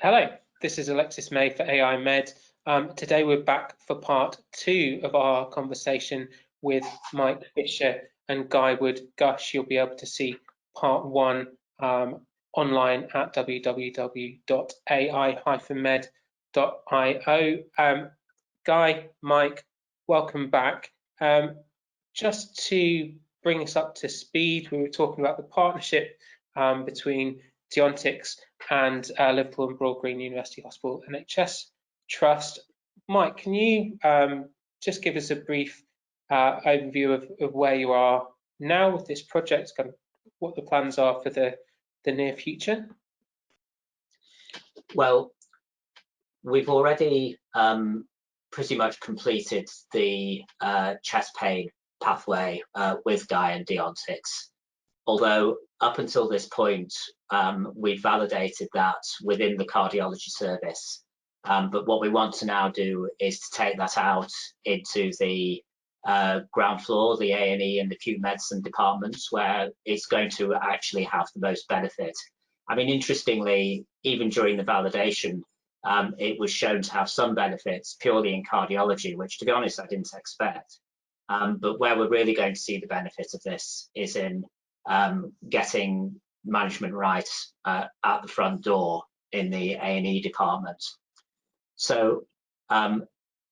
Hello, this is Alexis May for AI Med. Today we're back for part 2 of our conversation with Mike Fisher and Guy Wood-Gush. You'll be able to see part 1 online at www.ai-med.io. Guy, Mike, welcome back. Just to bring us up to speed, we were talking about the partnership between Deontics and Liverpool and Broad Green University Hospital NHS Trust. Mike, can you just give us a brief overview of where you are now with this project, kind of what the plans are for the near future? Well, we've already pretty much completed the chest pain pathway with Guy and Deontics. Although up until this point, we validated that within the cardiology service. But what we want to now do is to take that out into the ground floor, the A&E and acute medicine departments, where it's going to actually have the most benefit. I mean, interestingly, even during the validation, it was shown to have some benefits purely in cardiology, which, to be honest, I didn't expect. But where we're really going to see the benefit of this is in getting management rights at the front door in the A&E department. So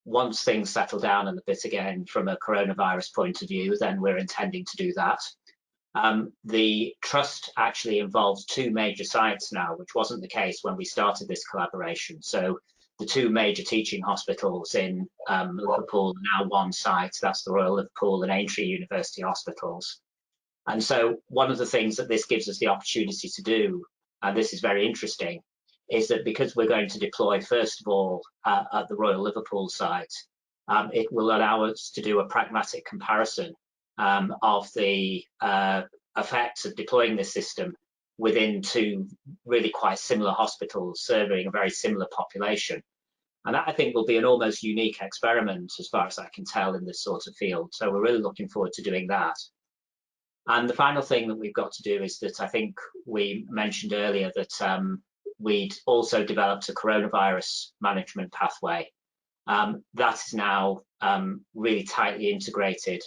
once things settle down a bit again from a coronavirus point of view, then we're intending to do that. The trust actually involves 2 major sites now, which wasn't the case when we started this collaboration. So the 2 major teaching hospitals in Liverpool are now 1 site, that's the Royal Liverpool and Aintree University Hospitals. And so one of the things that this gives us the opportunity to do, and this is very interesting, is that because we're going to deploy, first of all, at the Royal Liverpool site, it will allow us to do a pragmatic comparison of the effects of deploying this system within 2 really quite similar hospitals serving a very similar population. And that, I think, will be an almost unique experiment as far as I can tell in this sort of field. So we're really looking forward to doing that. And the final thing that we've got to do is that I think we mentioned earlier that we'd also developed a coronavirus management pathway. That is now really tightly integrated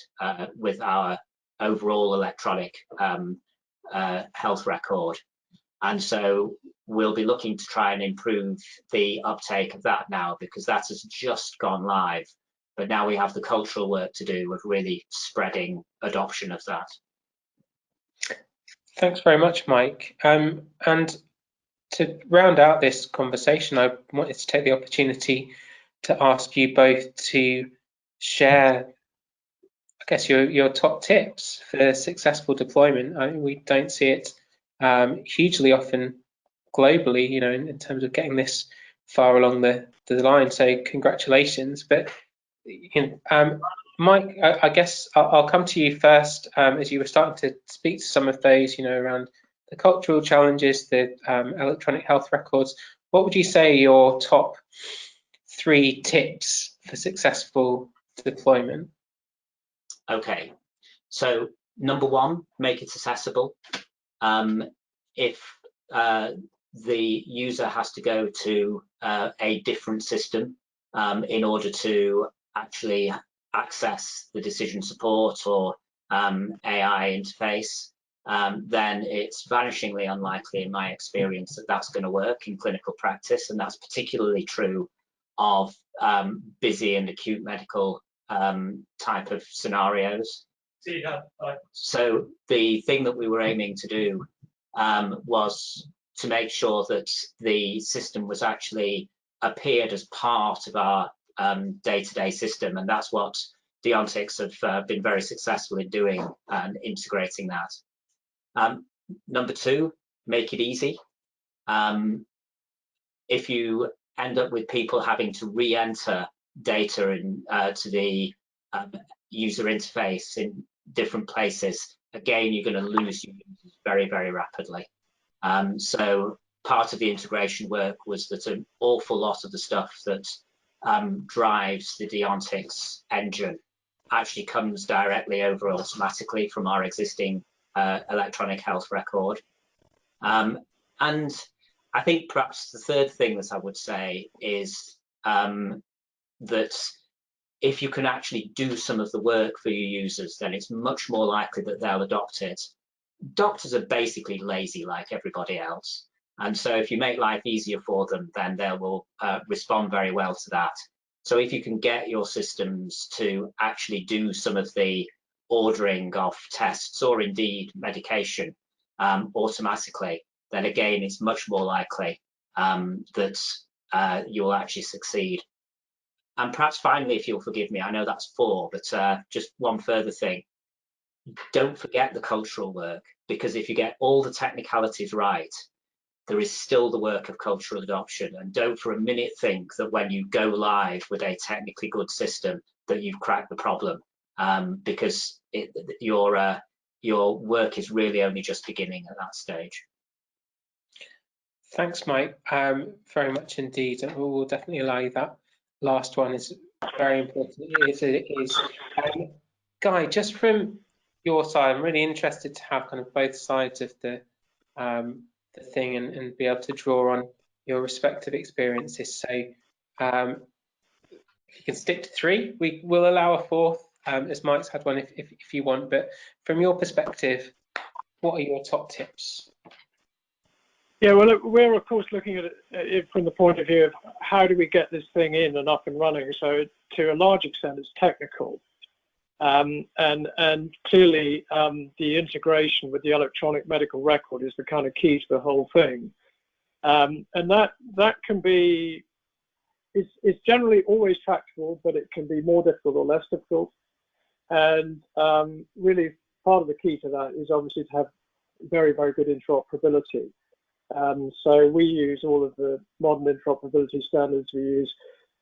with our overall electronic health record. And so we'll be looking to try and improve the uptake of that now, because that has just gone live. But now we have the cultural work to do of really spreading adoption of that. Thanks very much, Mike. And to round out this conversation, I wanted to take the opportunity to ask you both to share, I guess, your top tips for successful deployment. We don't see it hugely often globally, you know, in terms of getting this far along the line. So congratulations. But you know, Mike, I guess I'll come to you first, as you were starting to speak to some of those, you know, around the cultural challenges, the electronic health records. What would you say are your top 3 tips for successful deployment? Okay, so number 1, make it accessible. If the user has to go to a different system in order to actually access the decision support or AI interface, then it's vanishingly unlikely, in my experience, that that's going to work in clinical practice. And that's particularly true of busy and acute medical type of scenarios. So the thing that we were aiming to do was to make sure that the system was actually appeared as part of our day-to-day system, and that's what Deontics have been very successful in doing and integrating that. Number 2, make it easy. If you end up with people having to re-enter data to the user interface in different places, again, you're going to lose your users very, very rapidly. So part of the integration work was that an awful lot of the stuff that drives the Deontics engine actually comes directly over automatically from our existing electronic health record. And I think perhaps the third thing that I would say is that if you can actually do some of the work for your users, then it's much more likely that they'll adopt it. Doctors are basically lazy like everybody else. And so if you make life easier for them, then they will respond very well to that. So if you can get your systems to actually do some of the ordering of tests or indeed medication automatically, then again, it's much more likely that you'll actually succeed. And perhaps finally, if you'll forgive me, I know that's four, but just one further thing. Don't forget the cultural work, because if you get all the technicalities right, there is still the work of cultural adoption. And don't for a minute think that when you go live with a technically good system that you've cracked the problem, because your work is really only just beginning at that stage. Thanks, Mike, very much indeed. And we'll definitely allow you that. Last one is very important. It is. Guy, just from your side, I'm really interested to have kind of both sides of the thing and be able to draw on your respective experiences. So if you can stick to three, we will allow a fourth, as Mike's had one if you want. But from your perspective, what are your top tips? Yeah, well, we're of course looking at it from the point of view of how do we get this thing in and up and running. So to a large extent, it's technical. And clearly the integration with the electronic medical record is the kind of key to the whole thing. And that can be, it's generally always tractable, but it can be more difficult or less difficult. And really part of the key to that is obviously to have very, very good interoperability. So we use all of the modern interoperability standards. We use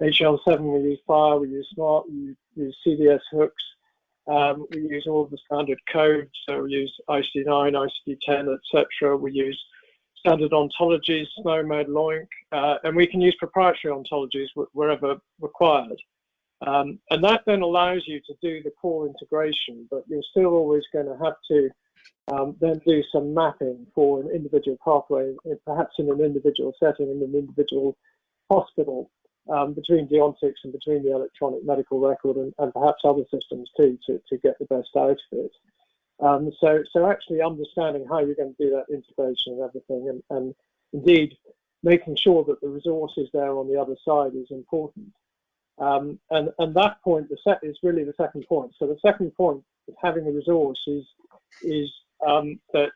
HL7, we use FHIR, we use SMART, we use CDS hooks. We use all of the standard codes, so we use ICD-9, ICD-10, etc. We use standard ontologies, SNOMED, LOINC, and we can use proprietary ontologies wherever required. And that then allows you to do the core integration, but you're still always going to have to then do some mapping for an individual pathway, perhaps in an individual setting, in an individual hospital, between Deontics and between the electronic medical record and perhaps other systems too, to get the best out of it. So actually understanding how you're going to do that integration and everything, and indeed making sure that the resource is there on the other side is important. And that point, the set is really the second point. So the second point of having a resource is that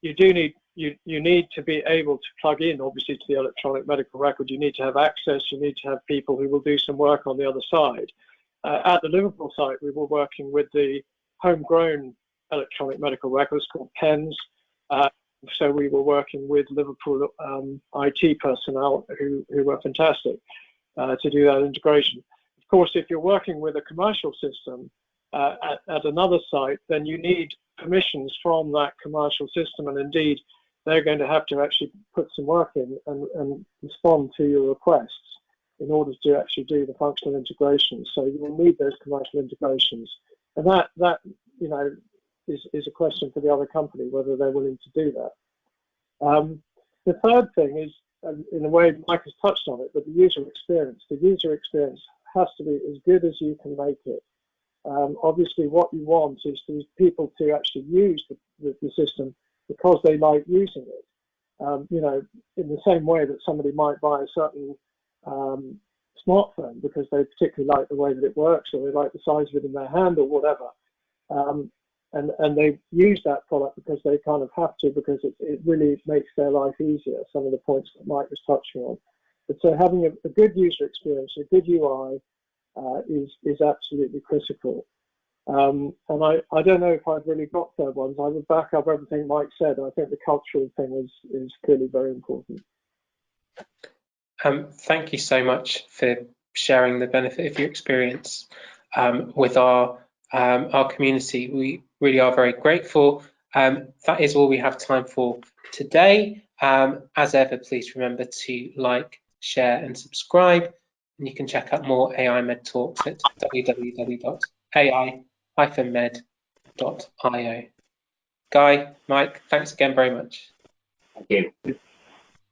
you do need you need to be able to plug in, obviously, to the electronic medical record. You need to have access. You need to have people who will do some work on the other side. At the Liverpool site, we were working with the homegrown electronic medical records called PENS. So we were working with Liverpool IT personnel who were fantastic to do that integration. Of course, if you're working with a commercial system at another site, then you need permissions from that commercial system, and indeed they're going to have to actually put some work in and respond to your requests in order to actually do the functional integration. So you will need those commercial integrations, and that you know is a question for the other company whether they're willing to do that. The third thing is, in a way, Mike has touched on it, but the user experience. The user experience has to be as good as you can make it. Obviously, what you want is for people to actually use the system because they like using it. You know, in the same way that somebody might buy a certain smartphone because they particularly like the way that it works, or they like the size of it in their hand, or whatever. And they use that product because they kind of have to, because it really makes their life easier. Some of the points that Mike was touching on. But so having a good user experience, a good UI, is absolutely critical. And I don't know if I've really got third ones. I would back up everything Mike said. I think the cultural thing is clearly very important. Thank you so much for sharing the benefit of your experience with our community. We really are very grateful. That is all we have time for today. As ever, please remember to like, share and subscribe. And you can check out more AI Med Talks at www.ai-med.io. Guy, Mike, thanks again very much. Thank you.